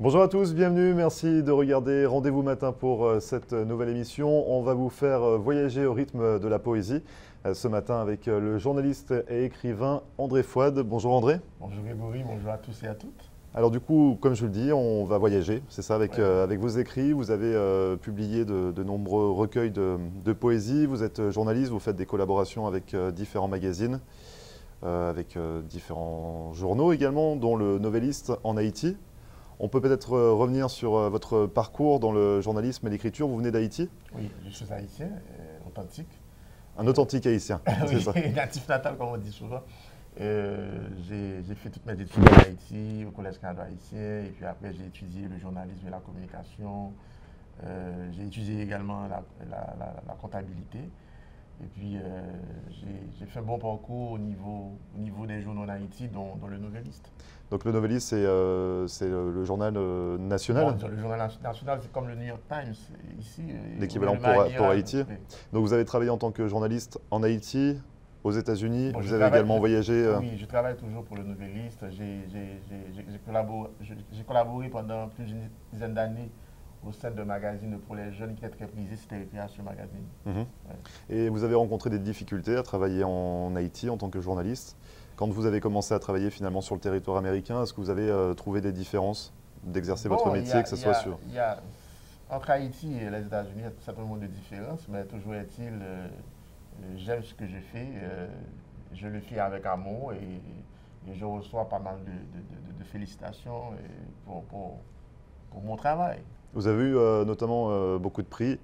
Bonjour à tous, bienvenue, merci de regarder Rendez-vous matin pour cette nouvelle émission. On va vous faire voyager au rythme de la poésie ce matin avec le journaliste et écrivain André Fouad. Bonjour André. Bonjour Grégory, bonjour à tous et à toutes. Alors du coup, comme je le dis, on va voyager, c'est ça, avec, Ouais. avec vos écrits. Vous avez publié de nombreux recueils de poésie, vous êtes journaliste, vous faites des collaborations avec différents magazines, avec différents journaux également, dont le Noveliste en Haïti. On peut peut-être revenir sur votre parcours dans le journalisme et l'écriture. Vous venez d'Haïti? Oui, je suis haïtien, authentique. Un authentique haïtien, c'est Oui, ça. natif natal comme on dit souvent. J'ai fait toutes mes études en Haïti, au Collège canadien haïtien, et puis après j'ai étudié le journalisme et la communication. J'ai étudié également la comptabilité. Et puis j'ai fait un bon parcours au niveau des journaux en Haïti, dont le Noveliste. Donc le Noveliste, c'est le journal national, Bon, le journal national, c'est comme le New York Times ici. l'équivalent pour Haïti. Oui. Donc vous avez travaillé en tant que journaliste en Haïti, aux États-Unis. Bon, Vous avez également voyagé. Oui, je travaille toujours pour le Noveliste. J'ai collaboré pendant plus d'une dizaine d'années au sein d'un magazine pour les jeunes qui était très prisé, c'était Récréation Magazine. Mhm. Ouais. Et vous avez rencontré des difficultés à travailler en Haïti en tant que journaliste. Quand vous avez commencé à travailler finalement sur le territoire américain, est-ce que vous avez trouvé des différences d'exercer votre Bon, métier, que ce soit sur... entre Haïti et les États-Unis, il y a un certain nombre de différences, mais toujours est-il, j'aime ce que je fais, je le fais avec amour et je reçois pas mal de félicitations pour mon travail. Vous avez eu notamment beaucoup de prix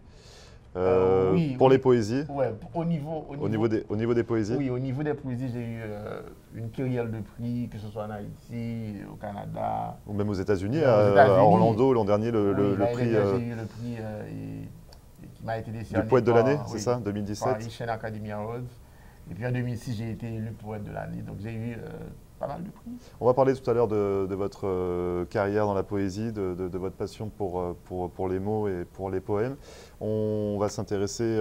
Oui, pour oui. les poésies, Ouais, au niveau des poésies. oui, au niveau des poésies, j'ai eu une kyrielle de prix, que ce soit en Haïti, au Canada. Ou même aux États-Unis, Aux à États-Unis. Orlando l'an dernier, Oui, le l'année prix dernière, j'ai eu le prix qui m'a été décerné du poète de par, l'année, c'est oui, ça, par 2017. Haitian Academy Awards. Et puis en 2006, j'ai été élu poète de l'année. Donc j'ai eu pas mal de prix. On va parler tout à l'heure de votre carrière dans la poésie, de votre passion pour les mots et pour les poèmes. On va s'intéresser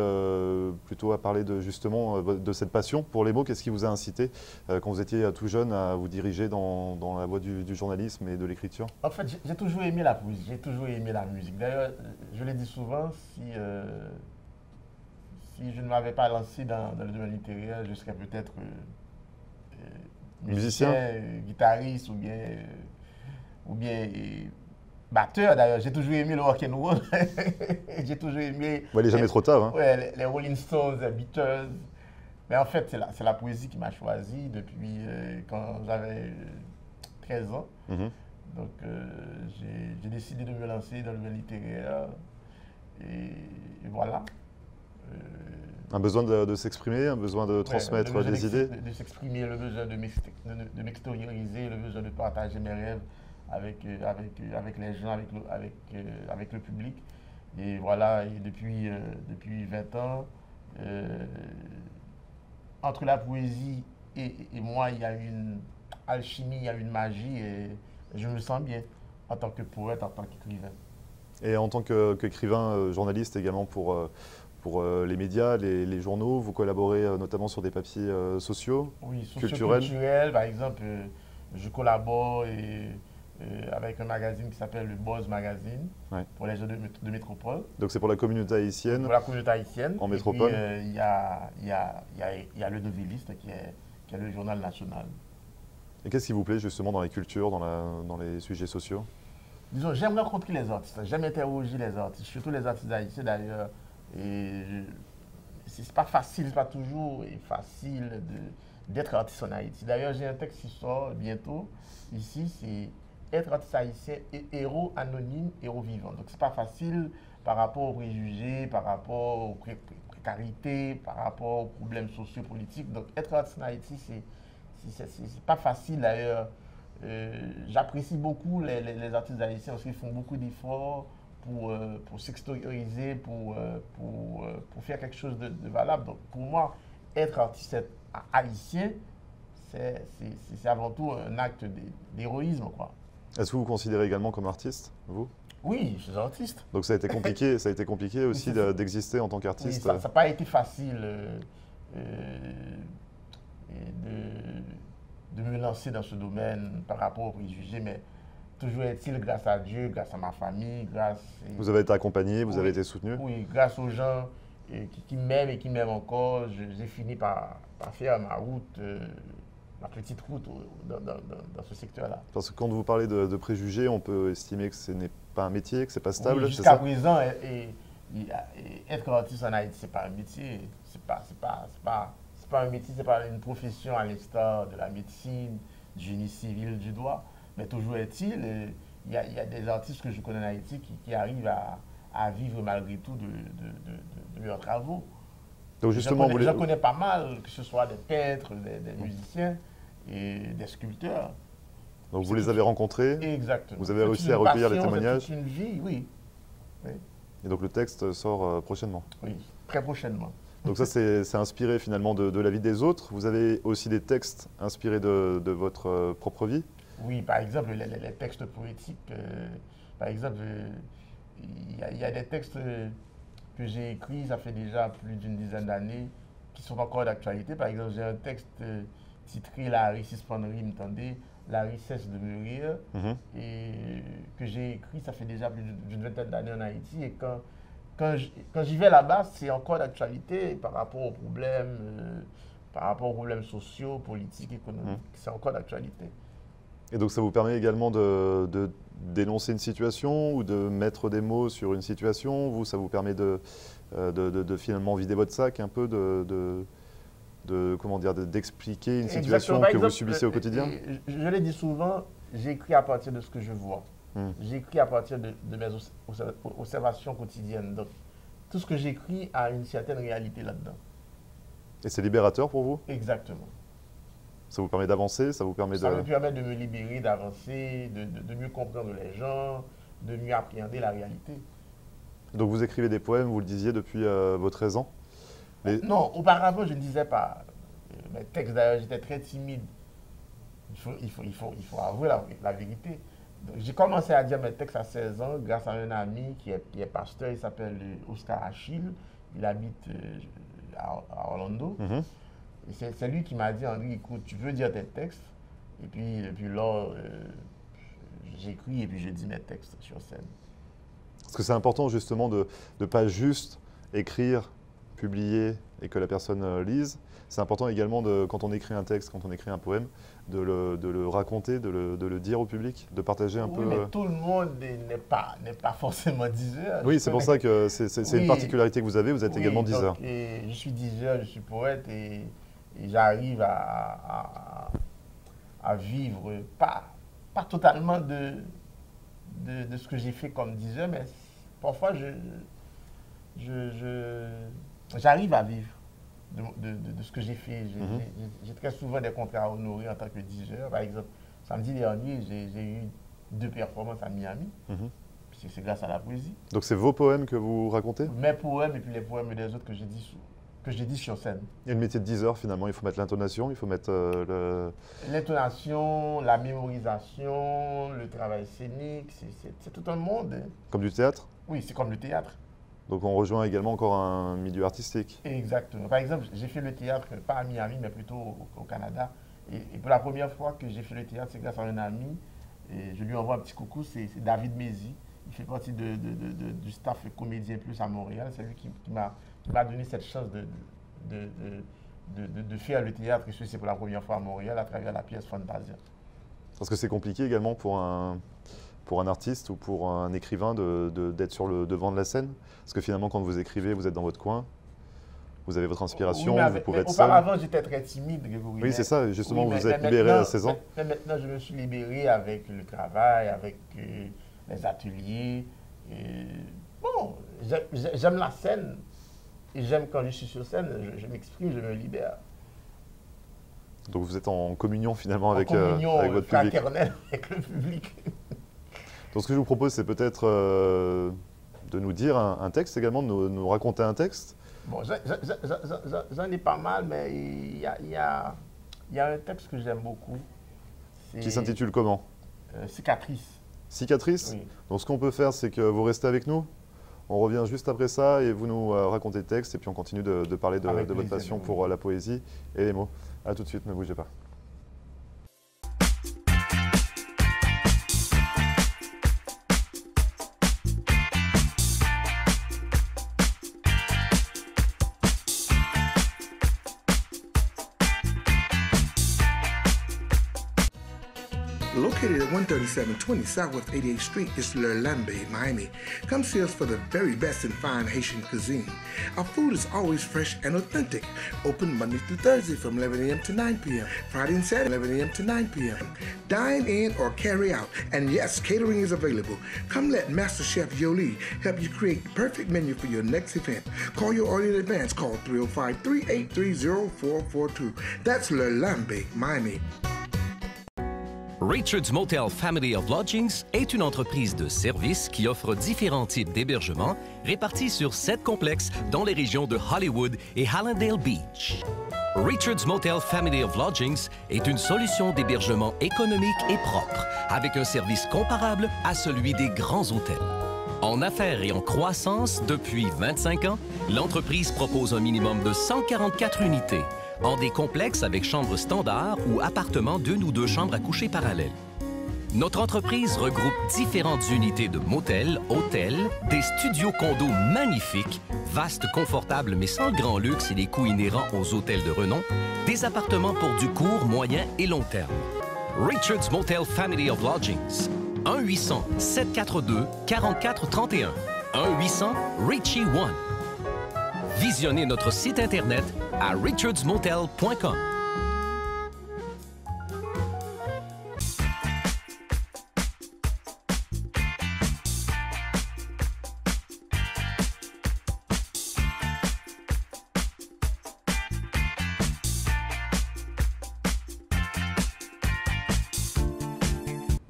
plutôt à parler justement de cette passion pour les mots. Qu'est-ce qui vous a incité quand vous étiez tout jeune à vous diriger dans la voie du journalisme et de l'écriture? En fait, j'ai toujours aimé la poésie, j'ai toujours aimé la musique. D'ailleurs, je le dis souvent, si je ne m'avais pas lancé dans le domaine littéraire, je serais peut-être Musicien, guitariste ou bien batteur. D'ailleurs, j'ai toujours aimé le rock and roll. J'ai toujours aimé il n'est jamais trop tard. Hein. ouais, les Rolling Stones, les Beatles. Mais en fait, c'est la poésie qui m'a choisi depuis quand j'avais 13 ans. Mhm. Donc, j'ai décidé de me lancer dans le domaine littéraire. Et voilà. Un besoin de s'exprimer, un besoin de transmettre le besoin des idées. de s'exprimer, le besoin de m'extérioriser, le besoin de partager mes rêves avec les gens, avec le public. Et voilà, et depuis 20 ans, entre la poésie et moi, il y a une alchimie, il y a une magie et je me sens bien en tant que poète, en tant qu'écrivain. Et en tant qu'écrivain, journaliste également pour les médias, les journaux, vous collaborez notamment sur des papiers sociaux, Oui, culturels. socioculturel, par exemple, je collabore avec un magazine qui s'appelle le Buzz Magazine Ouais. pour les jeunes de métropole, Donc c'est pour la communauté haïtienne pour la communauté haïtienne. en Et métropole. puis, il y a le Noveliste qui est le journal national. Et qu'est-ce qui vous plaît justement dans les cultures, dans les sujets sociaux? Disons, j'aime rencontrer les artistes, j'aime interroger les artistes, surtout les artistes haïtiens d'ailleurs. Et c'est pas facile, c'est pas toujours facile d'être artiste en Haïti. D'ailleurs, j'ai un texte qui sort bientôt ici, c'est être artiste haïtien et héros anonyme, héros vivant. Donc c'est pas facile par rapport aux préjugés, par rapport aux précarités, par rapport aux problèmes sociopolitiques. Donc être artiste en Haïti, c'est pas facile d'ailleurs. J'apprécie beaucoup les artistes haïtiens parce qu'ils font beaucoup d'efforts pour s'extérioriser, pour faire quelque chose de valable. Donc pour moi, être artiste haïtien, c'est avant tout un acte d'héroïsme, quoi. Est-ce que vous vous considérez également comme artiste, vous? Oui, je suis artiste. Donc ça a été compliqué aussi d'exister en tant Oui, qu'artiste. ça n'a pas été facile de me lancer dans ce domaine par rapport aux préjugés, mais toujours est-il, grâce à Dieu, grâce à ma famille, Vous avez été accompagné, vous Oui. avez été soutenu? Oui, grâce aux gens qui m'aiment et qui m'aiment encore, j'ai fini par faire ma route, ma petite route dans ce secteur-là. Parce que quand vous parlez de préjugés, on peut estimer que ce n'est pas un métier, que ce n'est pas stable, Oui, c'est jusqu'à ça? présent, être artiste en Haïti, ce n'est pas un métier. C'est pas un métier, c'est pas une profession à l'instar de la médecine, du génie civil, du droit. Mais toujours est-il, il y a des artistes que je connais en Haïti qui arrivent à vivre malgré tout de leurs travaux. Donc justement, je connais pas mal, que ce soit des peintres, des musiciens et des sculpteurs. Donc vous les avez rencontrés, Exactement. vous avez réussi à recueillir les témoignages. C'est une vie, oui. Et donc le texte sort prochainement. Oui, très prochainement. Donc ça, c'est inspiré finalement de la vie des autres. Vous avez aussi des textes inspirés de votre propre vie? Oui, par exemple, les textes poétiques. Par exemple, il y a des textes que j'ai écrits, ça fait déjà plus d'une dizaine d'années, qui sont encore d'actualité. Par exemple, j'ai un texte titré La Harry suspendrie, m'entendez, La Harry cesse de mûrir, et que j'ai écrit, ça fait déjà plus d'une vingtaine d'années en Haïti. Et quand j'y vais là-bas, c'est encore d'actualité par rapport aux problèmes sociaux, politiques, économiques. C'est encore d'actualité. Et donc ça vous permet également de dénoncer une situation ou de mettre des mots sur une situation? Vous, ça vous permet de finalement vider votre sac un peu, comment dire, d'expliquer une situation que vous subissez au quotidien? Je l'ai dit souvent, j'écris à partir de ce que je vois. J'écris à partir de mes observations quotidiennes. Donc, tout ce que j'écris a une certaine réalité là-dedans. Et c'est libérateur pour vous? Exactement. Ça vous permet d'avancer? Ça vous permet Ça me permet de me libérer, d'avancer, de mieux comprendre les gens, de mieux appréhender la réalité. Donc vous écrivez des poèmes, vous le disiez, depuis vos 13 ans? Non, auparavant, je ne disais pas. Mes textes, d'ailleurs, j'étais très timide. Il faut avouer la vérité. J'ai commencé à dire mes textes à 16 ans grâce à un ami qui est pasteur, il s'appelle Oscar Achille, il habite à Orlando. Et c'est lui qui m'a dit, André, écoute, tu veux dire tes textes? Et puis là, j'écris et puis je dis mes textes sur scène. Parce que c'est important justement de ne pas juste écrire, publier et que la personne lise. C'est important également, quand on écrit un texte, quand on écrit un poème, de le raconter, de le dire au public, de partager un peu. Oui, mais tout le monde n'est pas forcément diseur. Oui, c'est pour ça que c'est une particularité que vous avez, vous êtes également diseur. Je suis diseur, je suis poète et j'arrive à vivre, pas totalement de ce que j'ai fait comme diseur, mais parfois j'arrive à vivre de ce que j'ai fait. J'ai très souvent des contrats à honorer en tant que diseur. Par exemple, samedi dernier, j'ai eu 2 performances à Miami. C'est grâce à la poésie. Donc c'est vos poèmes que vous racontez? Mes poèmes et puis les poèmes des autres que j'ai dit sur scène. Et le métier de diseur, finalement, il faut mettre l'intonation, il faut mettre l'intonation, la mémorisation, le travail scénique, c'est tout un monde. Comme du théâtre? Oui, c'est comme le théâtre. Donc on rejoint également encore un milieu artistique. Exactement. Par exemple, j'ai fait le théâtre, pas à Miami, mais plutôt au Canada. Et pour la première fois que j'ai fait le théâtre, c'est grâce à un ami. Et je lui envoie un petit coucou, c'est David Mézy. Il fait partie du staff Comédien Plus à Montréal. C'est lui qui m'a donné cette chance de faire le théâtre. Et c'est pour la première fois à Montréal à travers la pièce Fantasia. Parce que c'est compliqué également pour un artiste ou pour un écrivain d'être sur le devant de la scène. Parce que finalement, quand vous écrivez, vous êtes dans votre coin, vous avez votre inspiration, oui, vous pouvez être seul. Auparavant, j'étais très timide, Grégory. Oui, c'est ça, justement, oui, vous êtes libéré à 16 ans. Mais maintenant, je me suis libéré avec le travail, avec les ateliers. Bon, j'aime la scène. Et j'aime quand je suis sur scène, je m'exprime, je me libère. Donc vous êtes en communion finalement avec votre public. Fraternelle avec le public. Donc ce que je vous propose, c'est peut-être de nous dire un texte également, de nous raconter un texte. Bon, j'en ai pas mal, mais il y a un texte que j'aime beaucoup. Qui s'intitule comment? Cicatrice. Cicatrice? Oui. Donc ce qu'on peut faire, c'est que vous restez avec nous. On revient juste après ça et vous nous racontez le texte et puis on continue de parler de votre passion pour la poésie et les mots. A tout de suite, ne bougez pas. Located at 13720 Southwest 88th Street, it's L'Lambe, Miami. Come see us for the very best in fine Haitian cuisine. Our food is always fresh and authentic. Open Monday through Thursday from 11 a.m. to 9 p.m. Friday and Saturday, 11 a.m. to 9 p.m. Dine in or carry out. And yes, catering is available. Come let Master Chef Yoli help you create the perfect menu for your next event. Call your order in advance. Call 305-383-0442. That's L'Lambe, Miami. Richard's Motel Family of Lodgings est une entreprise de services qui offre différents types d'hébergements répartis sur 7 complexes dans les régions de Hollywood et Hallandale Beach. Richard's Motel Family of Lodgings est une solution d'hébergement économique et propre, avec un service comparable à celui des grands hôtels. En affaires et en croissance depuis 25 ans, l'entreprise propose un minimum de 144 unités, en des complexes avec chambres standards ou appartements d'une ou deux chambres à coucher parallèles. Notre entreprise regroupe différentes unités de motels, hôtels, des studios condos magnifiques, vastes, confortables mais sans le grand luxe et les coûts inhérents aux hôtels de renom, des appartements pour du court, moyen et long terme. Richard's Motel Family of Lodgings. 1-800-742-4431. 1-800-RICHIE-1. Visionnez notre site Internet à richardsmotel.com.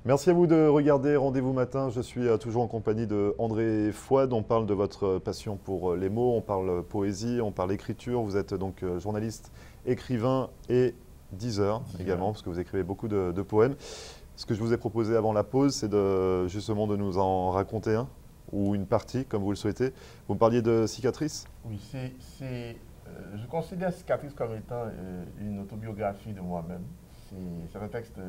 Merci à vous de regarder Rendez-vous Matin. Je suis toujours en compagnie de André Fouad. On parle de votre passion pour les mots, on parle poésie, on parle écriture. Vous êtes donc journaliste, écrivain et diseur également, parce que vous écrivez beaucoup de poèmes. Ce que je vous ai proposé avant la pause, c'est justement de nous en raconter un, ou une partie, comme vous le souhaitez. Vous me parliez de Cicatrice? Oui, je considère Cicatrice comme étant une autobiographie de moi-même. C'est un texte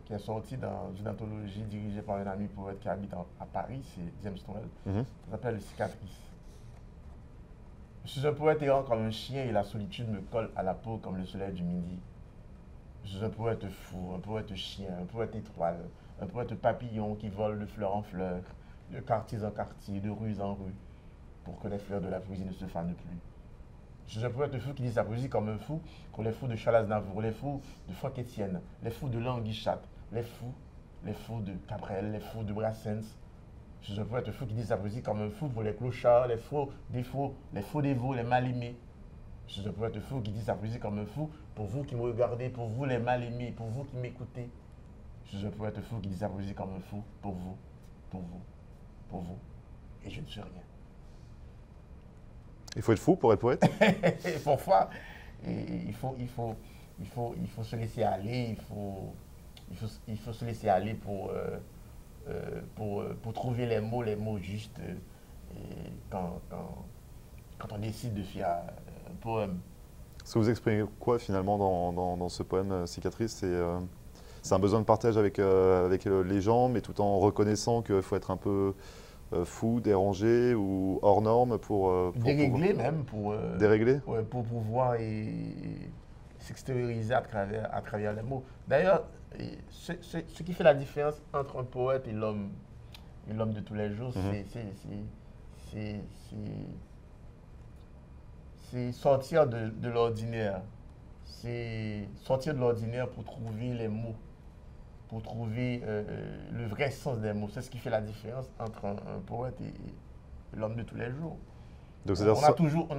qui est sorti dans une anthologie dirigée par un ami poète qui habite à Paris, c'est James Tourelle. Ça s'appelle Cicatrice. Je suis un poète errant comme un chien et la solitude me colle à la peau comme le soleil du midi. Je suis un poète fou, un poète chien, un poète étoile, un poète papillon qui vole de fleur en fleur, de quartier en quartier, de rue en rue, pour que les fleurs de la poésie ne se fanent plus. Je suis un poète fou qui dit sa poésie comme un fou pour les fous de Charles Aznavour, les fous de Franck Etienne, les fous de Langui Chat, les fous de Cabrel, les fous de Brassens. Je suis un poète fou qui dit sa poésie comme un fou pour les clochards, les faux dévots, les mal aimés. Je suis un poète fou qui dit sa poésie comme un fou pour vous qui me regardez, pour vous les mal aimés, pour vous qui m'écoutez. Je suis un poète fou qui dit sa poésie comme un fou pour vous, pour vous, pour vous. Et je ne suis rien. Il faut être fou pour être poète? Parfois, il faut se laisser aller, il faut se laisser aller pour trouver les mots justes quand on décide de faire un poème. Ce que vous exprimez quoi finalement dans ce poème Cicatrice? C'est un besoin de partage avec les gens, mais tout en reconnaissant qu'il faut être un peu fou, dérangé ou hors norme pour déréglé même, dérégler? Ouais, pour pouvoir s'extérioriser à travers les mots. D'ailleurs, ce qui fait la différence entre un poète et l'homme de tous les jours, c'est sortir de l'ordinaire. C'est sortir de l'ordinaire pour trouver les mots, pour trouver le vrai sens des mots. C'est ce qui fait la différence entre un poète et l'homme de tous les jours. Donc,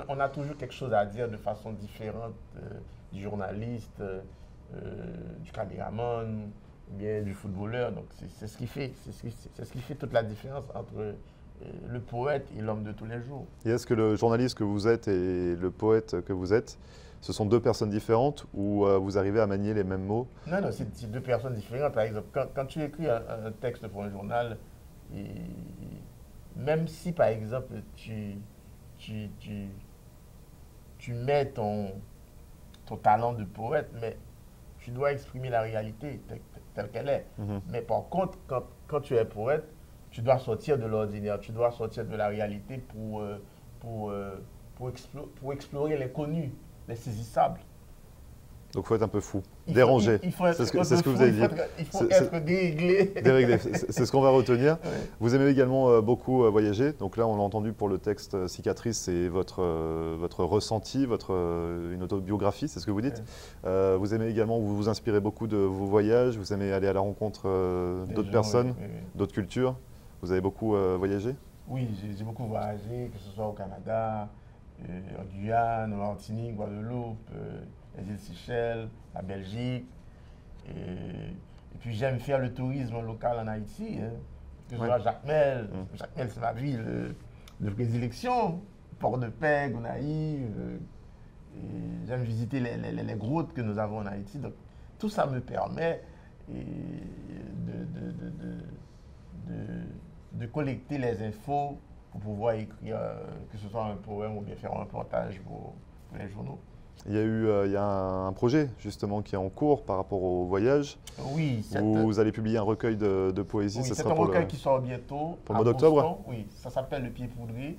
on a toujours quelque chose à dire de façon différente du journaliste, du caméraman, bien du footballeur. Donc c'est ce qui fait toute la différence entre le poète et l'homme de tous les jours. Et est-ce que le journaliste que vous êtes et le poète que vous êtes, ce sont deux personnes différentes ou vous arrivez à manier les mêmes mots? Non, c'est deux personnes différentes. Par exemple, quand tu écris un texte pour un journal, et même si par exemple tu mets ton talent de poète, mais tu dois exprimer la réalité telle qu'elle est. Mais par contre, quand tu es poète, tu dois sortir de l'ordinaire, tu dois sortir de la réalité pour explorer l'inconnu, l'insaisissable. Donc il faut être un peu fou, dérangé. C'est ce que vous avez dit. Il faut être déréglé. Déréglé, c'est ce qu'on va retenir. Oui. Vous aimez également beaucoup voyager. Donc là, on l'a entendu pour le texte Cicatrice, c'est votre ressenti, une autobiographie, c'est ce que vous dites. Oui. Vous aimez également, vous vous inspirez beaucoup de vos voyages, vous aimez aller à la rencontre d'autres personnes, d'autres cultures. Vous avez beaucoup voyagé? Oui, j'ai beaucoup voyagé, que ce soit au Canada, en Guyane, en Martinique, Guadeloupe, les îles Seychelles, la Belgique. Et puis j'aime faire le tourisme local en Haïti, hein, que ce soit Jacmel. Jacmel, c'est ma ville de prédilection, Port-de-Paix, Gonaïves. J'aime visiter les grottes que nous avons en Haïti. Donc tout ça me permet de collecter les infos pour pouvoir écrire, que ce soit un poème ou bien faire un reportage pour les journaux. Il y a un projet justement qui est en cours par rapport au voyage. Oui. Vous allez publier un recueil de poésie. Oui, c'est un recueil qui sort bientôt. Pour le mois d'octobre. Oui, ça s'appelle Le Pied Poudré.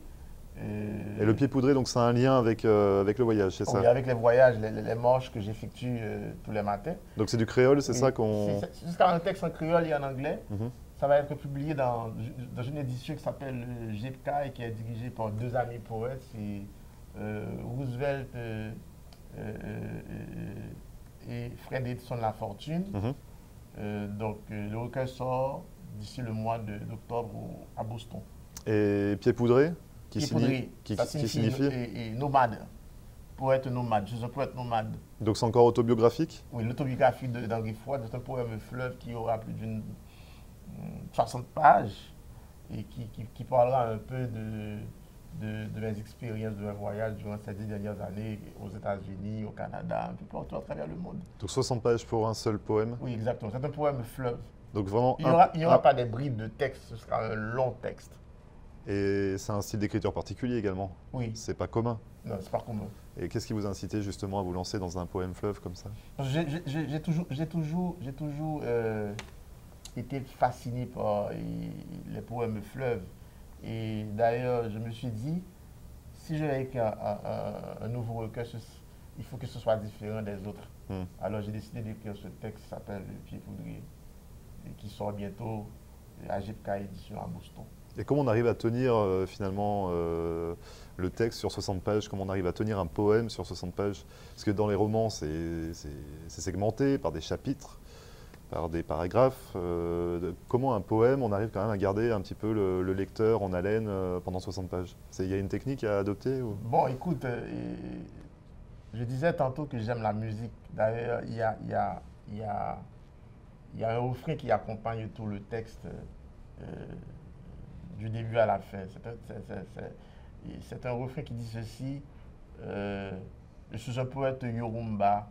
Et Le Pied Poudré, donc c'est un lien avec le voyage, c'est ça? Oui, avec les voyages, les marches que j'effectue tous les matins. Donc c'est du créole, c'est ça qu'on... C'est un texte en créole et en anglais. Ça va être publié dans une édition qui s'appelle GEPCA et qui est dirigée par deux amis poètes. C'est Roosevelt et Fred Edson Lafortune. Donc le recueil sort d'ici le mois d'octobre à Boston. Et Pied Poudré qui signifie nomade. Poète nomade. Je suis un poète nomade. Donc c'est encore autobiographique? Oui, l'autobiographie d'Henri Fouad, c'est un poème fleuve qui aura plus d'une 60 pages et qui parlera un peu de mes expériences de mes voyages durant ces 10 dernières années aux États-Unis, au Canada, un peu partout à travers le monde. Donc 60 pages pour un seul poème? Oui, exactement. C'est un poème fleuve. Donc vraiment il n'y aura pas des bribes de texte, ce sera un long texte. Et c'est un style d'écriture particulier également? Oui. C'est pas commun? Non, c'est pas commun. Et qu'est-ce qui vous a incité justement à vous lancer dans un poème fleuve comme ça? J'ai toujours été fasciné par les poèmes fleuves. Et d'ailleurs, je me suis dit, si je vais écrire un nouveau recueil, il faut que ce soit différent des autres. Alors j'ai décidé d'écrire ce texte qui s'appelle Le Pied Poudré, et qui sort bientôt à GEPCA édition à Boston. Et comment on arrive à tenir finalement le texte sur 60 pages? Comment on arrive à tenir un poème sur 60 pages? Parce que dans les romans, c'est segmenté par des chapitres, par des paragraphes. Comment un poème, on arrive quand même à garder un petit peu le lecteur en haleine pendant 60 pages? Il y a une technique à adopter ou... Bon, écoute, je disais tantôt que j'aime la musique. D'ailleurs, il y a un refrain qui accompagne tout le texte. Du début à la fin. C'est un refrain qui dit ceci. Je suis un poète Yorumba,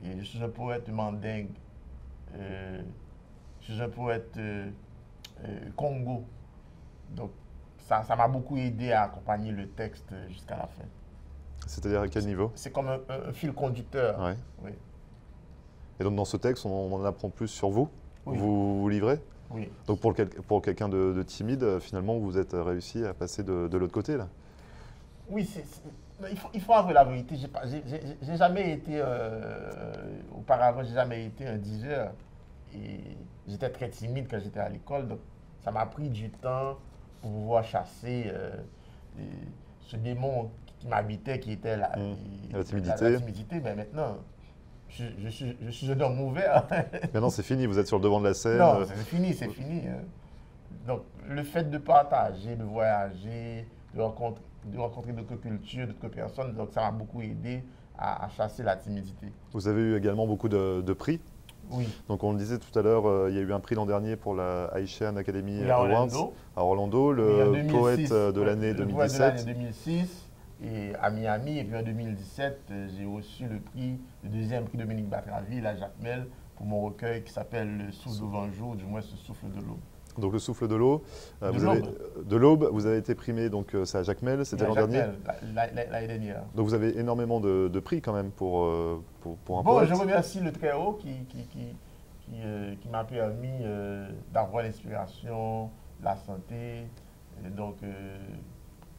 et je suis un poète mandingue, je suis un poète Congo. Donc ça m'a beaucoup aidé à accompagner le texte jusqu'à la fin. C'est-à-dire à quel niveau? C'est comme un fil conducteur. Ouais. Oui. Et donc dans ce texte, on en apprend plus sur vous? Oui. Vous vous livrez? Oui. Donc pour quelqu'un de timide, finalement, vous êtes réussi à passer de l'autre côté, là? Oui, il faut avouer la vérité. J'ai jamais été, auparavant, j'ai jamais été un diseur. Et j'étais très timide quand j'étais à l'école. Donc ça m'a pris du temps pour pouvoir chasser ce démon qui m'habitait, qui était la timidité. Mais maintenant, je suis un homme ouvert. Maintenant, c'est fini, vous êtes sur le devant de la scène. Non, c'est fini. Donc, le fait de partager, de voyager, de rencontrer d'autres cultures, d'autres personnes, donc ça m'a beaucoup aidé à chasser la timidité. Vous avez eu également beaucoup de prix. Oui. Donc, on le disait tout à l'heure, il y a eu un prix l'an dernier pour la Haitian Academy Awards à Orlando, le poète de l'année 2017. Le poète de l'année 2006. Et à Miami, et puis en 2017, j'ai reçu le deuxième prix Dominique Batraville à Jacmel pour mon recueil qui s'appelle Le souffle de Vanjou, du moins ce souffle de l'eau. Donc le souffle de l'eau, de l'aube, vous avez été primé, donc c'est à Jacmel, c'était l'an dernier? L'année dernière. Donc vous avez énormément de prix quand même pour un poète. Bon, je remercie le Très-Haut qui m'a permis d'avoir l'inspiration, la santé, et donc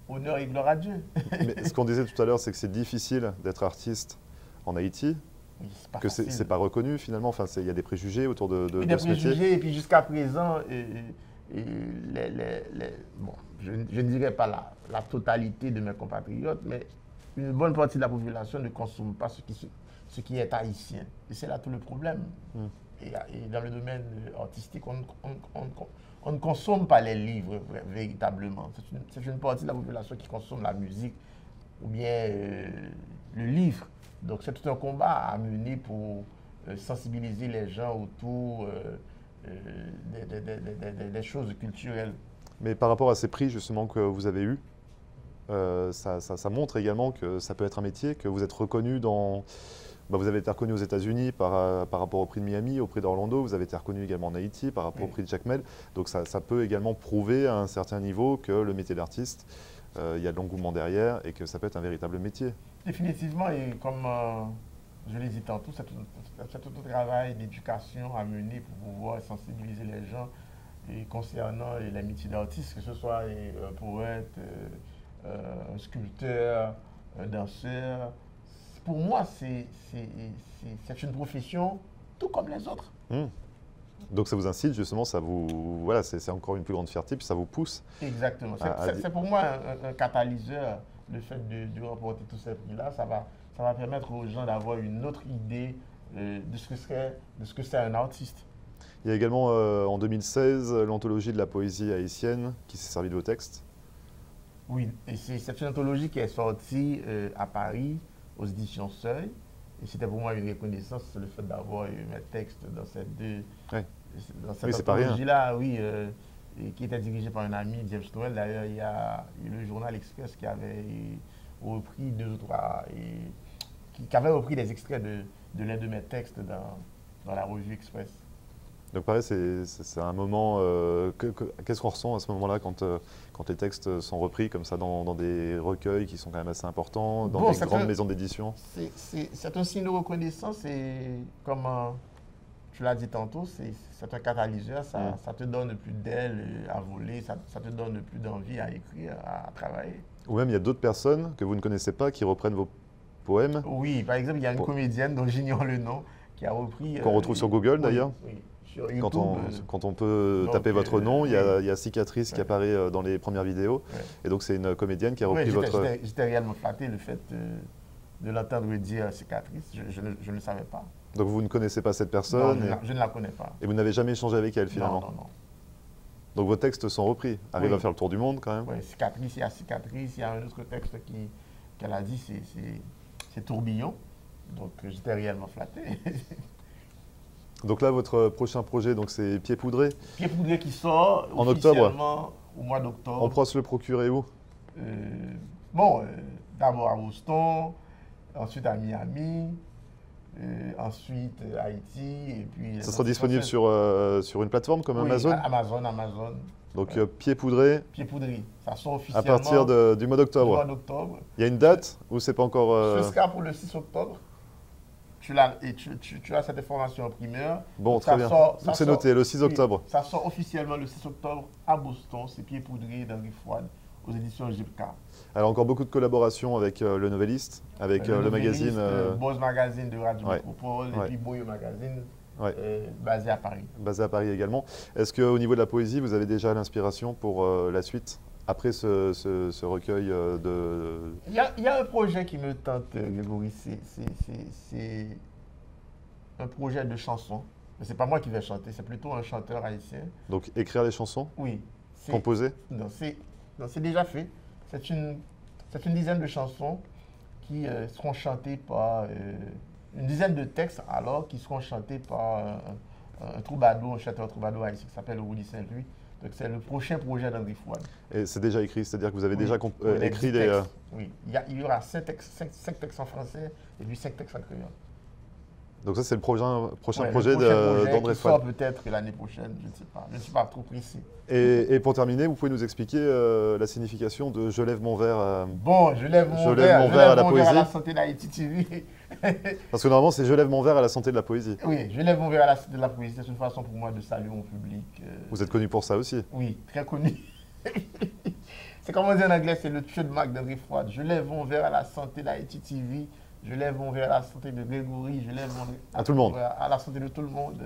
honneur et gloire à Dieu. Mais ce qu'on disait tout à l'heure, c'est que c'est difficile d'être artiste en Haïti. Oui, c'est pas Que facile. c'est pas reconnu finalement, enfin, il y a des préjugés autour de Il y a des ce métier. préjugés, et puis jusqu'à présent, bon, je ne dirais pas la totalité de mes compatriotes, mais une bonne partie de la population ne consomme pas ce qui est haïtien. Et c'est là tout le problème. Et dans le domaine artistique, on ne consomme pas les livres véritablement. C'est une partie de la population qui consomme la musique ou bien le livre. Donc c'est tout un combat à mener pour sensibiliser les gens autour des choses culturelles. Mais par rapport à ces prix justement que vous avez eus, ça montre également que ça peut être un métier, que vous êtes reconnu dans... vous avez été reconnu aux États-Unis par rapport au prix de Miami, au prix d'Orlando, vous avez été reconnu également en Haïti par rapport au prix de Jacmel. Donc ça peut également prouver à un certain niveau que le métier d'artiste, il y a de l'engouement derrière et que ça peut être un véritable métier. Définitivement, et comme je l'ai dit tantôt, c'est tout un travail d'éducation à mener pour pouvoir sensibiliser les gens concernant les métiers d'artistes, que ce soit un poète, un sculpteur, un danseur. Pour moi, c'est une profession tout comme les autres. Donc ça vous incite justement, voilà, c'est encore une plus grande fierté, puis ça vous pousse. Exactement. C'est pour moi un catalyseur, le fait de remporter tous ces prix-là. Ça va permettre aux gens d'avoir une autre idée de ce que c'est un artiste. Il y a également en 2016 l'anthologie de la poésie haïtienne qui s'est servie de vos textes. Oui, et c'est une anthologie qui est sortie à Paris aux éditions Seuil. Et c'était pour moi une reconnaissance, le fait d'avoir eu mes textes dans cette anthologie-là, oui, qui était dirigée par un ami, James Noël. D'ailleurs, il y a eu le journal Express qui avait repris 2 ou 3, qui avait repris des extraits de l'un de mes textes dans la revue Express. Donc pareil, c'est un moment, qu'est-ce qu'on ressent à ce moment-là quand les textes sont repris comme ça dans des recueils qui sont quand même assez importants, dans des grandes maisons d'édition? C'est un signe de reconnaissance et comme tu l'as dit tantôt, c'est un catalyseur, ça te donne plus d'ailes à voler, ça te donne plus d'envie à écrire, à travailler. Ou même il y a d'autres personnes que vous ne connaissez pas qui reprennent vos poèmes? Oui, par exemple, il y a une comédienne dont j'ignore le nom qui a repris... Qu'on retrouve sur Google d'ailleurs? Oui. Sur YouTube, quand on peut taper votre nom, il y a Cicatrice qui apparaît dans les premières vidéos. Et donc c'est une comédienne qui a repris votre... J'étais réellement flatté le fait de l'entendre dire Cicatrice. Je ne le savais pas. Donc vous ne connaissez pas cette personne? Non, je ne la connais pas. Et vous n'avez jamais échangé avec elle finalement? Non. Donc vos textes sont repris, arrivent à faire le tour du monde quand même? Oui, Cicatrice, il y a Cicatrice, il y a un autre texte qu'elle a dit, c'est Tourbillon. Donc j'étais réellement flatté. Donc là, votre prochain projet, c'est Pieds Poudrés. Pieds Poudrés qui sort en octobre, au mois d'octobre. On pourra se le procurer où? D'abord à Boston, ensuite à Miami, ensuite Haïti. Et puis ça sera disponible sur une plateforme comme Amazon? Amazon. Donc Pieds Poudrés. Pieds Poudrés, ça sort officiellement. À partir du mois d'octobre. Il y a une date ou c'est pas encore... Ce sera pour le 6 octobre. Tu as cette information en primeur. Bon, très bien. Donc c'est noté, le 6 octobre. Ça sort officiellement le 6 octobre à Boston. C'est Pieds Poudrés d'Henri Fouad aux éditions Gipka. Alors encore beaucoup de collaborations avec le Noveliste, avec le magazine... Buzz Magazine de Radio Métropole et puis Boyo Magazine, basé à Paris. Basé à Paris également. Est-ce qu'au niveau de la poésie, vous avez déjà l'inspiration pour la suite? Après ce recueil de... Il y a un projet qui me tente, Grégory, c'est un projet de chanson. Mais ce n'est pas moi qui vais chanter, c'est plutôt un chanteur haïtien. Donc écrire des chansons? Oui. Composer? Non, c'est déjà fait. C'est une dizaine de chansons qui seront chantées par... une dizaine de textes alors qui seront chantés par un troubadour, un chanteur troubadour haïtien qui s'appelle Rudy Saint-Louis. Donc c'est le prochain projet d'Henri Fouad. Et c'est déjà écrit, c'est-à-dire que vous avez déjà écrit des... Textes. Oui, il y aura 5 textes en français et puis 5 textes en créole. Donc ça c'est le prochain projet d'Henri Fouad. Qui sort peut-être l'année prochaine, je ne sais pas. Je ne suis pas trop précis. Et pour terminer, vous pouvez nous expliquer la signification de « Je lève mon verre à... » Bon, je lève mon verre à la santé d'Haïti TV. Parce que normalement, c'est « Je lève mon verre à la santé de la poésie ». Oui, je lève mon verre à la santé de la poésie. C'est une façon pour moi de saluer mon public. Vous êtes connu pour ça aussi? Oui, très connu. C'est comme on dit en anglais, c'est le trademark d'Henri Fouad. Je lève mon verre à la santé d'Haïti TV. Je lève mon verre à la santé de Grégory, je lève mon verre À tout le monde. à la santé de tout le monde.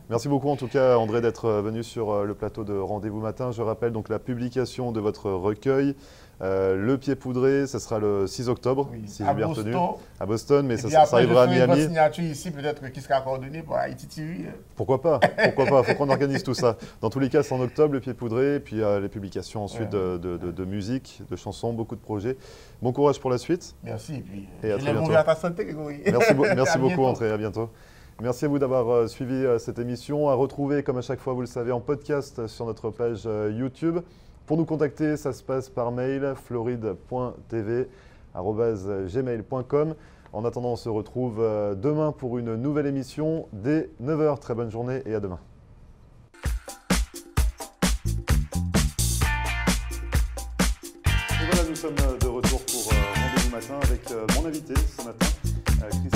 Merci beaucoup en tout cas André d'être venu sur le plateau de Rendez-vous Matin. Je rappelle donc la publication de votre recueil, Le Pied Poudré, ce sera le 6 octobre, Oui, si à j'ai bien retenu. Boston. À Boston, mais Et ça, puis ça après, arrivera à je ferai votre Miami. signature ici, peut-être qui sera coordonnée pour Haïti TV. Pourquoi pas? Pourquoi pas? Il faut qu'on organise tout ça. Dans tous les cas, c'est en octobre, Le Pied Poudré, et puis les publications ensuite Ouais. de musique, de chansons, beaucoup de projets. Bon courage pour la suite. Merci, et puis Et à je très lève mon bientôt. verre à ta santé, Grégory. Merci, À merci beaucoup bientôt. André, à bientôt. Merci à vous d'avoir suivi cette émission, à retrouver comme à chaque fois, vous le savez, en podcast sur notre page YouTube. Pour nous contacter, ça se passe par mail floride.tv@gmail.com. En attendant, on se retrouve demain pour une nouvelle émission dès 9h. Très bonne journée et à demain. Et voilà, nous sommes de retour pour Rendez-vous Matin avec mon invité ce matin, Christophe.